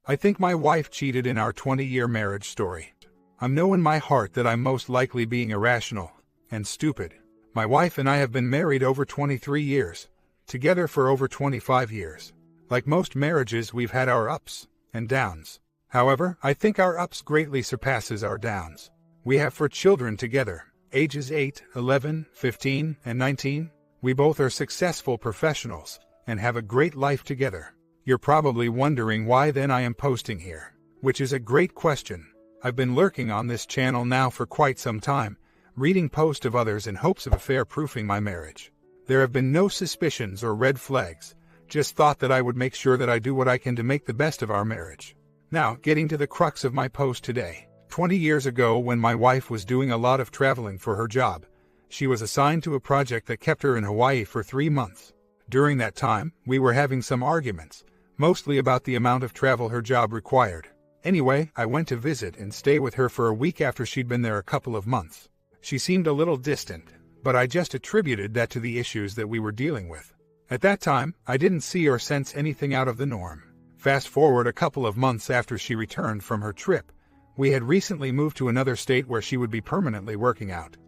I think my wife cheated in our 20-year marriage story. I know in my heart that I'm most likely being irrational and stupid. My wife and I have been married over 23 years, together for over 25 years. Like most marriages, we've had our ups and downs. However, I think our ups greatly surpasses our downs. We have 4 children together, ages 8, 11, 15, and 19. We both are successful professionals and have a great life together. You're probably wondering why then I am posting here, which is a great question. I've been lurking on this channel now for quite some time, reading posts of others in hopes of affair-proofing my marriage. There have been no suspicions or red flags, just thought that I would make sure that I do what I can to make the best of our marriage. Now, getting to the crux of my post today. 20 years ago, when my wife was doing a lot of traveling for her job, she was assigned to a project that kept her in Hawaii for 3 months. During that time, we were having some arguments, mostly about the amount of travel her job required. Anyway, I went to visit and stay with her for a week after she'd been there a couple of months. She seemed a little distant, but I just attributed that to the issues that we were dealing with. At that time, I didn't see or sense anything out of the norm. Fast forward a couple of months after she returned from her trip, we had recently moved to another state where she would be permanently working out,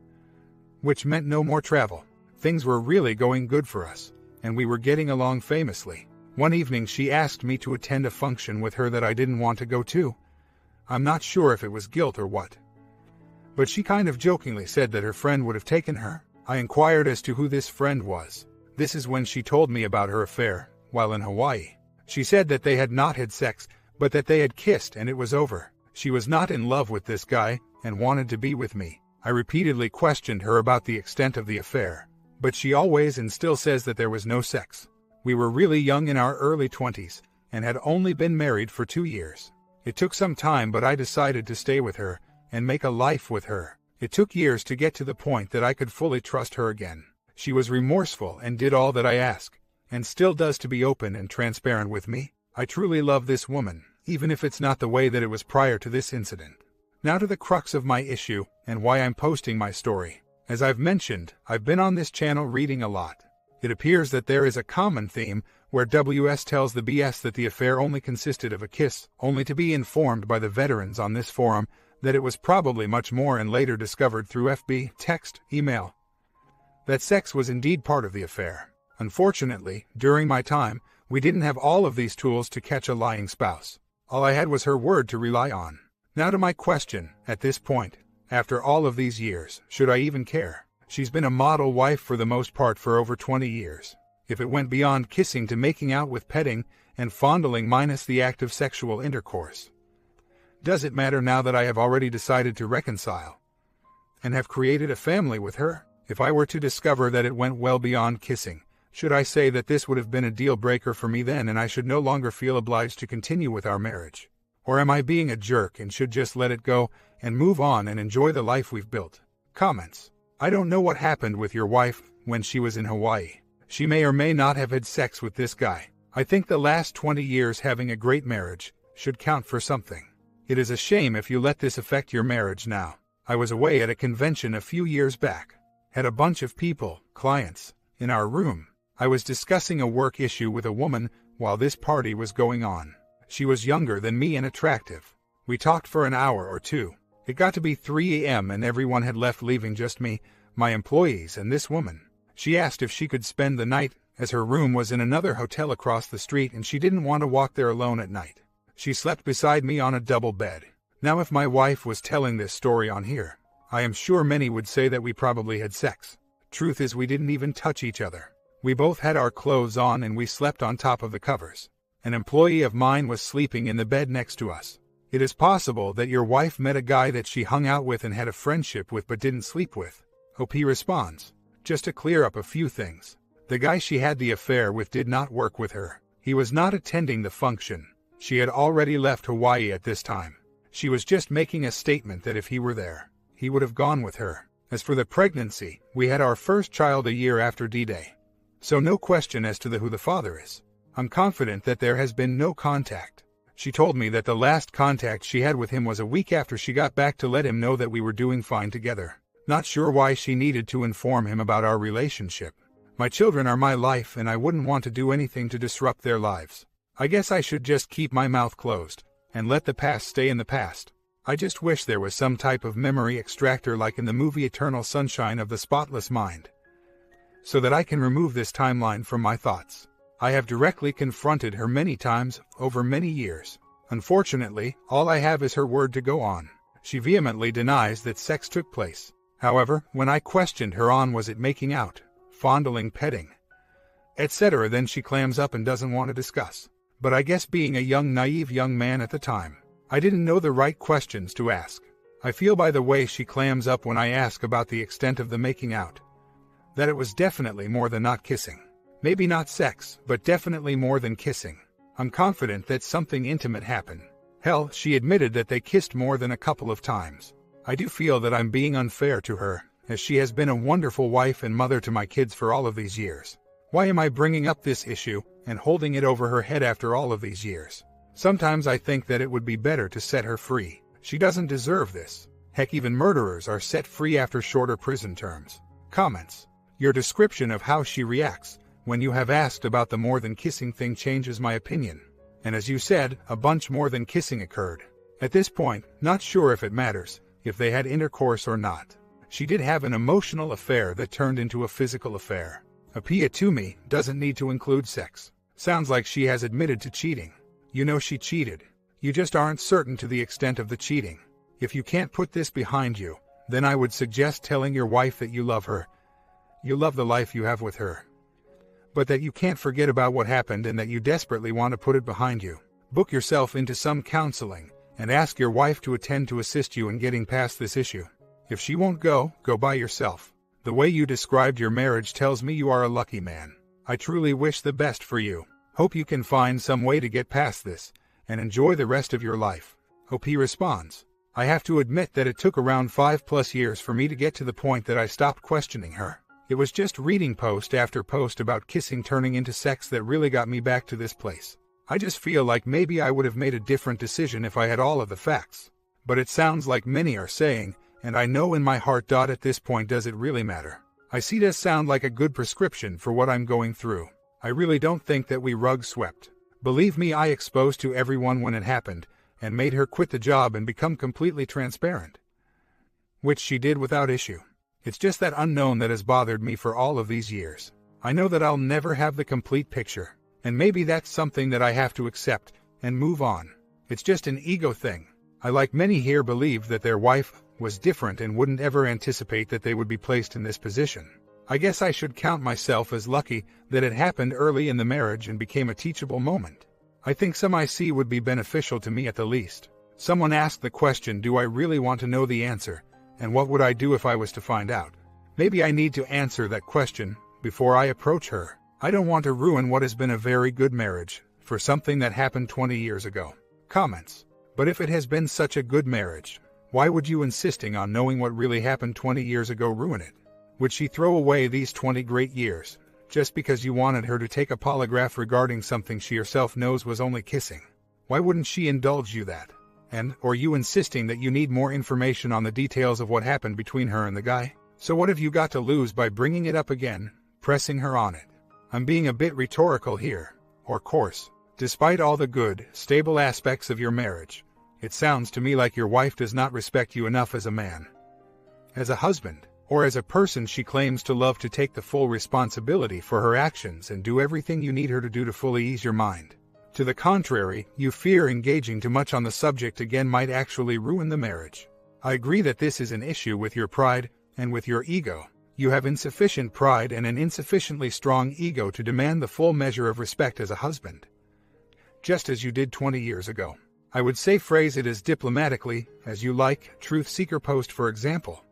which meant no more travel. Things were really going good for us, and we were getting along famously. One evening she asked me to attend a function with her that I didn't want to go to. I'm not sure if it was guilt or what, but she kind of jokingly said that her friend would have taken her. I inquired as to who this friend was. This is when she told me about her affair while in Hawaii. She said that they had not had sex, but that they had kissed and it was over. She was not in love with this guy and wanted to be with me. I repeatedly questioned her about the extent of the affair, but she always and still says that there was no sex. We were really young in our early 20s and had only been married for 2 years. It took some time, but I decided to stay with her and make a life with her. It took years to get to the point that I could fully trust her again. She was remorseful and did all that I asked, and still does, to be open and transparent with me. I truly love this woman, even if it's not the way that it was prior to this incident. Now to the crux of my issue and why I'm posting my story. As I've mentioned, I've been on this channel reading a lot. It appears that there is a common theme where WS tells the BS that the affair only consisted of a kiss, only to be informed by the veterans on this forum that it was probably much more, and later discovered through FB, text, email, that sex was indeed part of the affair. Unfortunately, during my time, we didn't have all of these tools to catch a lying spouse. All I had was her word to rely on. Now to my question, at this point, after all of these years, should I even care? She's been a model wife for the most part for over 20 years. If it went beyond kissing to making out with petting and fondling minus the act of sexual intercourse, does it matter now that I have already decided to reconcile and have created a family with her? If I were to discover that it went well beyond kissing, should I say that this would have been a deal breaker for me then and I should no longer feel obliged to continue with our marriage? Or am I being a jerk and should just let it go and move on and enjoy the life we've built? Comments. I don't know what happened with your wife when she was in Hawaii. She may or may not have had sex with this guy. I think the last 20 years having a great marriage should count for something. It is a shame if you let this affect your marriage now. I was away at a convention a few years back. Had a bunch of people, clients, in our room. I was discussing a work issue with a woman while this party was going on. She was younger than me and attractive. We talked for an hour or two. It got to be 3 a.m. and everyone had left, leaving just me, my employees, and this woman. She asked if she could spend the night, as her room was in another hotel across the street and she didn't want to walk there alone at night. She slept beside me on a double bed. Now if my wife was telling this story on here, I am sure many would say that we probably had sex. Truth is, we didn't even touch each other. We both had our clothes on and we slept on top of the covers. An employee of mine was sleeping in the bed next to us. It is possible that your wife met a guy that she hung out with and had a friendship with but didn't sleep with. Hope he responds. Just to clear up a few things. The guy she had the affair with did not work with her. He was not attending the function. She had already left Hawaii at this time. She was just making a statement that if he were there, he would have gone with her. As for the pregnancy, we had our first child a year after D-Day. So no question as to who the father is. I'm confident that there has been no contact. She told me that the last contact she had with him was a week after she got back to let him know that we were doing fine together. Not sure why she needed to inform him about our relationship. My children are my life and I wouldn't want to do anything to disrupt their lives. I guess I should just keep my mouth closed. and let the past stay in the past. I just wish there was some type of memory extractor like in the movie Eternal Sunshine of the Spotless Mind, so that I can remove this timeline from my thoughts. I have directly confronted her many times over many years. Unfortunately, all I have is her word to go on. She vehemently denies that sex took place. However, when I questioned her on was it making out, fondling, petting, etc., then she clams up and doesn't want to discuss. But I guess being a young, naive young man at the time, I didn't know the right questions to ask. I feel by the way she clams up when I ask about the extent of the making out, that it was definitely more than not kissing. Maybe not sex, but definitely more than kissing. I'm confident that something intimate happened. Hell, she admitted that they kissed more than a couple of times. I do feel that I'm being unfair to her, as she has been a wonderful wife and mother to my kids for all of these years. Why am I bringing up this issue and holding it over her head after all of these years? Sometimes I think that it would be better to set her free. She doesn't deserve this. Heck, even murderers are set free after shorter prison terms. Comments. Your description of how she reacts when you have asked about the more than kissing thing changes my opinion. And as you said, a bunch more than kissing occurred. At this point, not sure if it matters, if they had intercourse or not. She did have an emotional affair that turned into a physical affair. Appear to me doesn't need to include sex. Sounds like she has admitted to cheating. You know she cheated. You just aren't certain to the extent of the cheating. If you can't put this behind you, then I would suggest telling your wife that you love her. You love the life you have with her, but that you can't forget about what happened and that you desperately want to put it behind you. Book yourself into some counseling and ask your wife to attend to assist you in getting past this issue. If she won't go by yourself. The way you described your marriage tells me you are a lucky man. I truly wish the best for you. Hope you can find some way to get past this and enjoy the rest of your life. Hope he responds. I have to admit that it took around 5+ years for me to get to the point that I stopped questioning her. It was just reading post after post about kissing turning into sex that really got me back to this place. I just feel like maybe I would have made a different decision if I had all of the facts. But it sounds like many are saying, and I know in my heart. At this point, does it really matter? I see this sound like a good prescription for what I'm going through. I really don't think that we rug swept. Believe me, I exposed to everyone when it happened and made her quit the job and become completely transparent, which she did without issue. It's just that unknown that has bothered me for all of these years. I know that I'll never have the complete picture, and maybe that's something that I have to accept and move on. It's just an ego thing. I, like many here, believe that their wife was different and wouldn't ever anticipate that they would be placed in this position. I guess I should count myself as lucky that it happened early in the marriage and became a teachable moment. I think some IC would be beneficial to me at the least. Someone asked the question, do I really want to know the answer? And what would I do if I was to find out? Maybe I need to answer that question before I approach her. I don't want to ruin what has been a very good marriage for something that happened 20 years ago. Comments. But if it has been such a good marriage, why would you insisting on knowing what really happened 20 years ago ruin it? Would she throw away these 20 great years just because you wanted her to take a polygraph regarding something she herself knows was only kissing? Why wouldn't she indulge you that? Or you insisting that you need more information on the details of what happened between her and the guy? So what have you got to lose by bringing it up again, pressing her on it? I'm being a bit rhetorical here, or coarse. Despite all the good, stable aspects of your marriage, it sounds to me like your wife does not respect you enough as a man, as a husband, or as a person she claims to love to take the full responsibility for her actions and do everything you need her to do to fully ease your mind. To the contrary, you fear engaging too much on the subject again might actually ruin the marriage. I agree that this is an issue with your pride and with your ego. You have insufficient pride and an insufficiently strong ego to demand the full measure of respect as a husband, just as you did 20 years ago. I would say phrase it as diplomatically as you like, truth seeker post for example.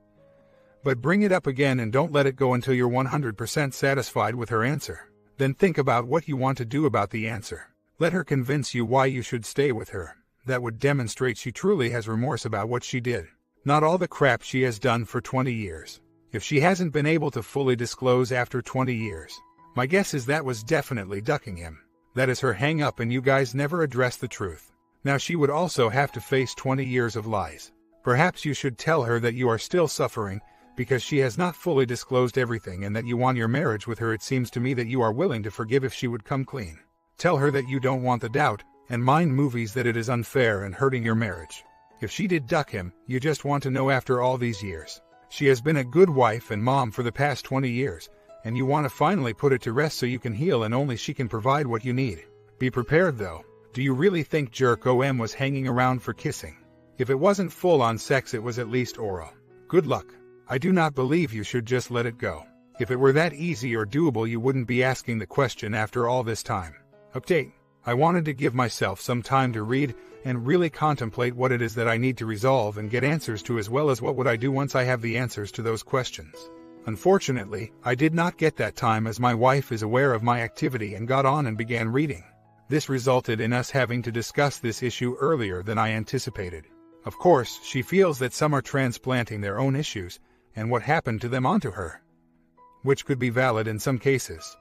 But bring it up again and don't let it go until you're 100% satisfied with her answer. Then think about what you want to do about the answer. Let her convince you why you should stay with her. That would demonstrate she truly has remorse about what she did, not all the crap she has done for 20 years. If she hasn't been able to fully disclose after 20 years, my guess is that was definitely ducking him. That is her hang-up and you guys never addressed the truth. Now she would also have to face 20 years of lies. Perhaps you should tell her that you are still suffering because she has not fully disclosed everything and that you want your marriage with her. It seems to me that you are willing to forgive if she would come clean. Tell her that you don't want the doubt and mind movies that it is unfair and hurting your marriage. If she did duck him, you just want to know after all these years. She has been a good wife and mom for the past 20 years, and you want to finally put it to rest so you can heal and only she can provide what you need. Be prepared though. Do you really think Jerk OM was hanging around for kissing? If it wasn't full-on sex, it was at least oral. Good luck. I do not believe you should just let it go. If it were that easy or doable, you wouldn't be asking the question after all this time. Update. I wanted to give myself some time to read and really contemplate what it is that I need to resolve and get answers to, as well as what would I do once I have the answers to those questions. Unfortunately, I did not get that time, as my wife is aware of my activity and got on and began reading. This resulted in us having to discuss this issue earlier than I anticipated. Of course, she feels that some are transplanting their own issues and what happened to them onto her, which could be valid in some cases.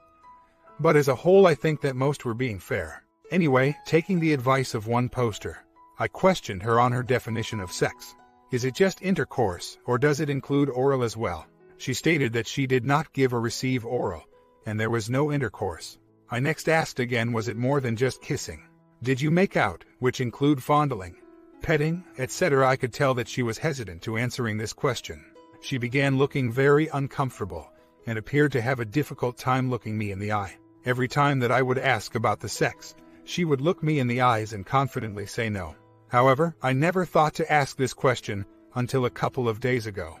But as a whole, I think that most were being fair. Anyway, taking the advice of one poster, I questioned her on her definition of sex. Is it just intercourse, or does it include oral as well? She stated that she did not give or receive oral, and there was no intercourse. I next asked again, was it more than just kissing? Did you make out, which include fondling, petting, etc.? I could tell that she was hesitant to answering this question. She began looking very uncomfortable and appeared to have a difficult time looking me in the eye. Every time that I would ask about the sex, she would look me in the eyes and confidently say no. However, I never thought to ask this question until a couple of days ago,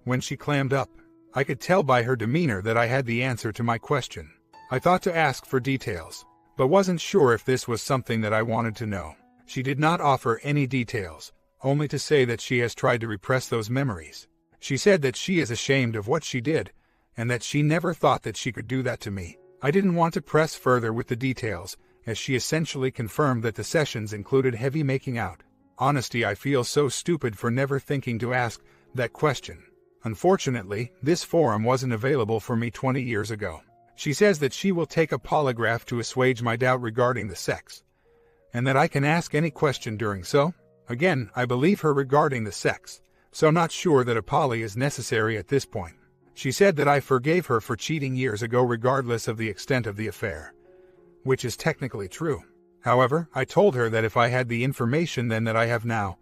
when she clammed up. I could tell by her demeanor that I had the answer to my question. I thought to ask for details, but wasn't sure if this was something that I wanted to know. She did not offer any details, only to say that she has tried to repress those memories. She said that she is ashamed of what she did, and that she never thought that she could do that to me. I didn't want to press further with the details, as she essentially confirmed that the sessions included heavy making out. Honesty, I feel so stupid for never thinking to ask that question. Unfortunately, this forum wasn't available for me 20 years ago. She says that she will take a polygraph to assuage my doubt regarding the sex, and that I can ask any question during so. Again, I believe her regarding the sex, so not sure that a poly is necessary at this point. She said that I forgave her for cheating years ago regardless of the extent of the affair, which is technically true. However, I told her that if I had the information then that I have now,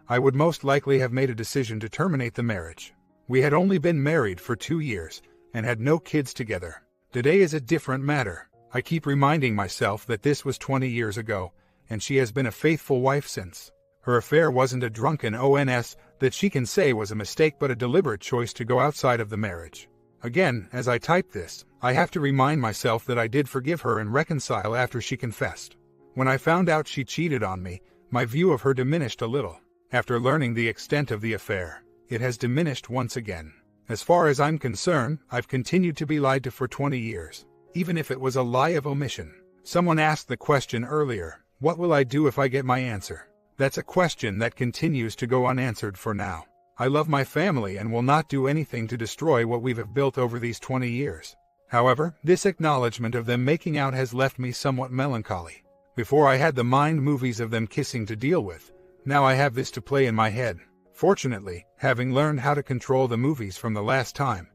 I would most likely have made a decision to terminate the marriage. We had only been married for 2 years and had no kids together. Today is a different matter. I keep reminding myself that this was 20 years ago, and she has been a faithful wife since. Her affair wasn't a drunken ONS that she can say was a mistake, but a deliberate choice to go outside of the marriage. Again, as I type this, I have to remind myself that I did forgive her and reconcile after she confessed. When I found out she cheated on me, my view of her diminished a little. After learning the extent of the affair, it has diminished once again. As far as I'm concerned, I've continued to be lied to for 20 years, even if it was a lie of omission. Someone asked the question earlier, what will I do if I get my answer? That's a question that continues to go unanswered for now. I love my family and will not do anything to destroy what we've built over these 20 years. However, this acknowledgement of them making out has left me somewhat melancholy. Before I had the mind movies of them kissing to deal with, now I have this to play in my head. Fortunately, having learned how to control the movies from the last time,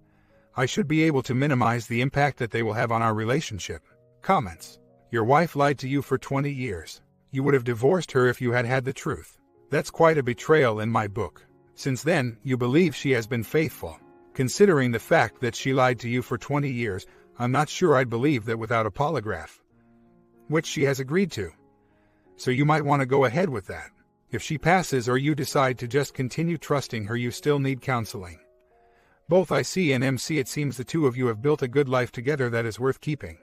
I should be able to minimize the impact that they will have on our relationship. Comments. Your wife lied to you for 20 years. You would have divorced her if you had had the truth. That's quite a betrayal in my book. Since then, you believe she has been faithful. Considering the fact that she lied to you for 20 years, I'm not sure I'd believe that without a polygraph, which she has agreed to. So you might want to go ahead with that. If she passes or you decide to just continue trusting her, you still need counseling. Both I see and MC, it seems the two of you have built a good life together that is worth keeping.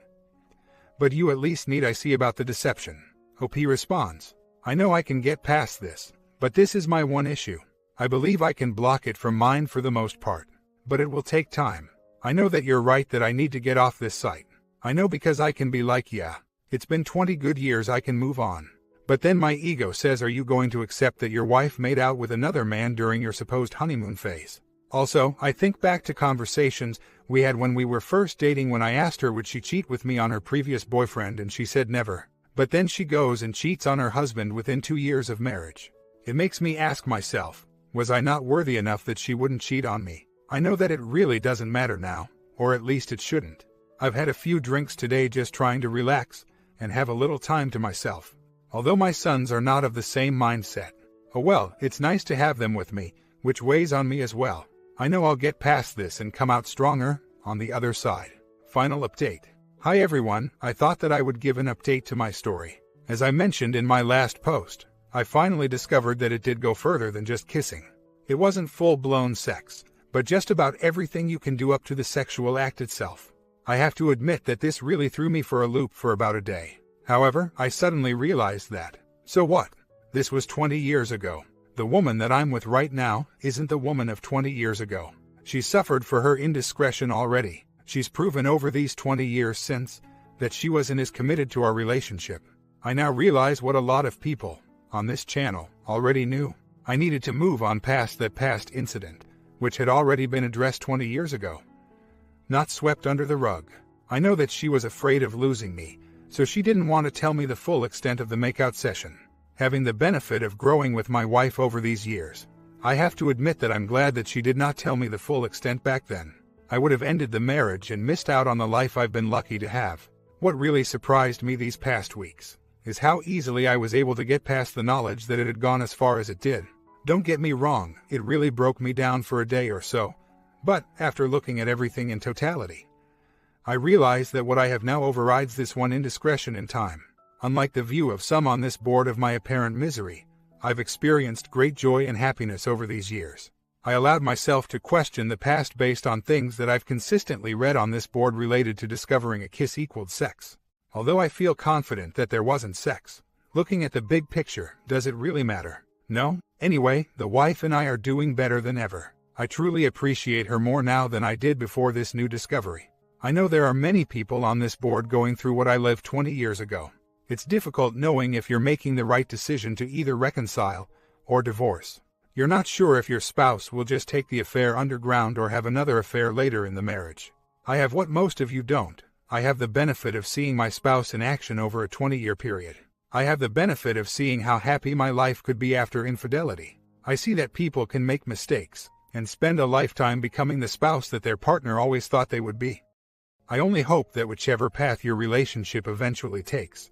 But you at least need I see about the deception. OP responds, I know I can get past this, but this is my one issue. I believe I can block it from mine for the most part, but it will take time. I know that you're right that I need to get off this site. I know because I can be like, yeah, it's been 20 good years, I can move on. But then my ego says, are you going to accept that your wife made out with another man during your supposed honeymoon phase? Also, I think back to conversations we had when we were first dating, when I asked her would she cheat with me on her previous boyfriend, and she said never. But then she goes and cheats on her husband within 2 years of marriage. It makes me ask myself, was I not worthy enough that she wouldn't cheat on me? I know that it really doesn't matter now, or at least it shouldn't. I've had a few drinks today just trying to relax and have a little time to myself. although my sons are not of the same mindset. Oh well, it's nice to have them with me, which weighs on me as well. I know I'll get past this and come out stronger on the other side. Final update. Hi everyone, I thought that I would give an update to my story. As I mentioned in my last post, I finally discovered that it did go further than just kissing. It wasn't full-blown sex, but just about everything you can do up to the sexual act itself. I have to admit that this really threw me for a loop for about a day. However, I suddenly realized that, so what? This was 20 years ago. The woman that I'm with right now isn't the woman of 20 years ago. She suffered for her indiscretion already. She's proven over these 20 years since that she wasn't as committed to our relationship. I now realize what a lot of people on this channel already knew. I needed to move on past that past incident, which had already been addressed 20 years ago. Not swept under the rug. I know that she was afraid of losing me, so she didn't want to tell me the full extent of the makeout session. Having the benefit of growing with my wife over these years, I have to admit that I'm glad that she did not tell me the full extent back then. I would have ended the marriage and missed out on the life I've been lucky to have. What really surprised me these past weeks is how easily I was able to get past the knowledge that it had gone as far as it did. Don't get me wrong, it really broke me down for a day or so, but after looking at everything in totality, I realized that what I have now overrides this one indiscretion in time. Unlike the view of some on this board of my apparent misery, I've experienced great joy and happiness over these years. I allowed myself to question the past based on things that I've consistently read on this board related to discovering a kiss equaled sex. Although I feel confident that there wasn't sex, looking at the big picture, does it really matter? No? Anyway, the wife and I are doing better than ever. I truly appreciate her more now than I did before this new discovery. I know there are many people on this board going through what I lived 20 years ago. It's difficult knowing if you're making the right decision to either reconcile or divorce. You're not sure if your spouse will just take the affair underground or have another affair later in the marriage. I have what most of you don't. I have the benefit of seeing my spouse in action over a 20-year period. I have the benefit of seeing how happy my life could be after infidelity. I see that people can make mistakes and spend a lifetime becoming the spouse that their partner always thought they would be. I only hope that whichever path your relationship eventually takes,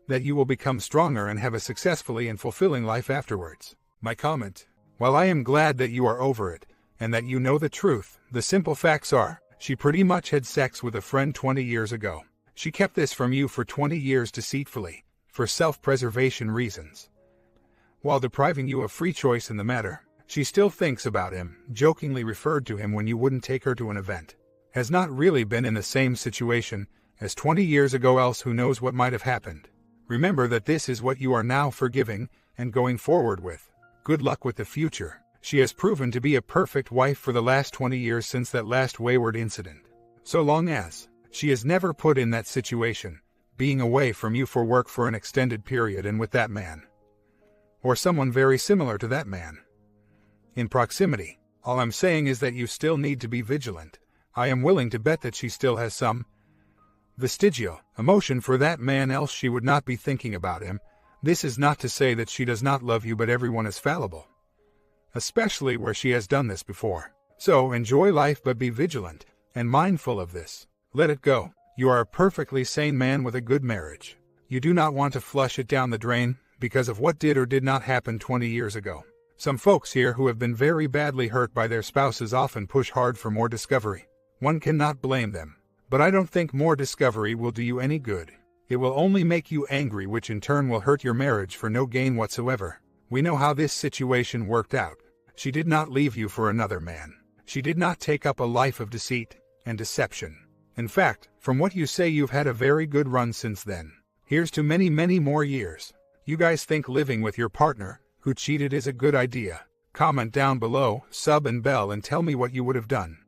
that you will become stronger and have a successfully and fulfilling life afterwards. My comment: while I am glad that you are over it, and that you know the truth, the simple facts are, she pretty much had sex with a friend 20 years ago. She kept this from you for 20 years deceitfully, for self-preservation reasons. While depriving you of free choice in the matter, she still thinks about him, jokingly referred to him when you wouldn't take her to an event. Has not really been in the same situation as 20 years ago, else who knows what might have happened. Remember that this is what you are now forgiving and going forward with. Good luck with the future. She has proven to be a perfect wife for the last 20 years since that last wayward incident. So long as she is never put in that situation, being away from you for work for an extended period and with that man, or someone very similar to that man, in proximity. All I'm saying is that you still need to be vigilant. I am willing to bet that she still has some vestigial emotion for that man, else she would not be thinking about him. This is not to say that she does not love you, but everyone is fallible, especially where she has done this before. So enjoy life, but be vigilant and mindful of this. Let it go. You are a perfectly sane man with a good marriage. You do not want to flush it down the drain because of what did or did not happen 20 years ago. Some folks here who have been very badly hurt by their spouses often push hard for more discovery. One cannot blame them. But I don't think more discovery will do you any good. It will only make you angry, which in turn will hurt your marriage for no gain whatsoever. We know how this situation worked out. She did not leave you for another man. She did not take up a life of deceit and deception. In fact, from what you say, you've had a very good run since then. Here's to many, many more years. You guys think living with your partner who cheated is a good idea? Comment down below, sub and bell, and tell me what you would have done.